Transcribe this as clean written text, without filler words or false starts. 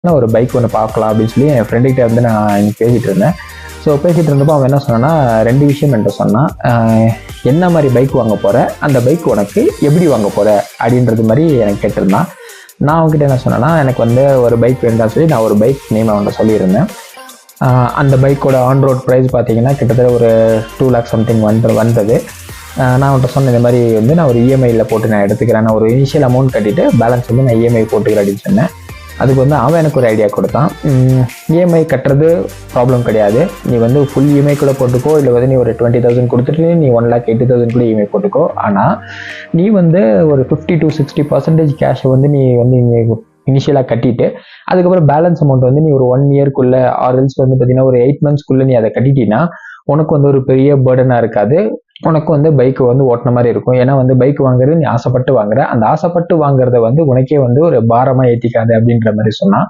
ஒரு பைக் ஒன்று பார்க்கலாம் அப்படின்னு சொல்லி என் ஃப்ரெண்டுகிட்ட வந்து நான் பேசிகிட்டு இருந்தேன். ஸோ பேசிகிட்டு இருந்தப்போ அவன் என்ன சொன்னான்னா 2 விஷயம் என்கிட்ட சொன்னான். என்ன மாதிரி பைக் வாங்க போகிற, அந்த பைக் உனக்கு எப்படி வாங்க போகிற அப்படின்றது மாதிரி எனக்கு கேட்டிருந்தான். நான் அவங்ககிட்ட என்ன சொன்னேன்னா, எனக்கு வந்து ஒரு பைக் வேண்டாம் சொல்லி நான் ஒரு பைக் நேம் அவன்கிட்ட சொல்லியிருந்தேன். அந்த பைக்கோட ஆன் ரோட் ப்ரைஸ் பார்த்தீங்கன்னா கிட்டத்தட்ட ஒரு 2 லேக் சம்திங் வந்தது. நான் அவன்கிட்ட சொன்னேன், இந்த மாதிரி வந்து நான் ஒரு இஎம்ஐயில் போட்டு நான் எடுத்துக்கிறேன், நான் ஒரு இனிஷியல் அமௌண்ட் கட்டிட்டு பேலன்ஸ் வந்து நான் இஎம்ஐ போட்டுக்கிறேன் அப்படின்னு சொன்னேன். அதுக்கு வந்து அவன் எனக்கு ஒரு ஐடியா கொடுத்தான். இஎம்ஐ கட்டுறது ப்ராப்ளம் கிடையாது, நீ வந்து ஃபுல் இஎம்ஐ கூட போட்டுக்கோ, இல்லை வந்து நீ ஒரு 20,000 கொடுத்துட்டு நீ 1,80,000 கூட இஎம்ஐ போட்டுக்கோ. ஆனால் நீ வந்து ஒரு 50 to 60% கேஷை வந்து நீ வந்து இனிஷியலாக கட்டிட்டு அதுக்கப்புறம் பேலன்ஸ் அமௌண்ட் வந்து நீ ஒரு 1 இயர்க்குள்ளே ஆர்எல்ஸ் வந்து பார்த்தீங்கன்னா ஒரு 8 monthsக்குள்ளே நீ அதை கட்டிட்டீங்கன்னா உனக்கு வந்து ஒரு பெரிய பேர்டனாக இருக்காது. உனக்கு வந்து பைக்கு வந்து ஓட்டின மாதிரி இருக்கும். ஏன்னா வந்து பைக் வாங்குறது நீ ஆசைப்பட்டு வாங்குற, அந்த ஆசைப்பட்டு வாங்குறத வந்து உனக்கே வந்து ஒரு பாரமாக ஏற்றிக்காது அப்படின்ற மாதிரி சொன்னான்.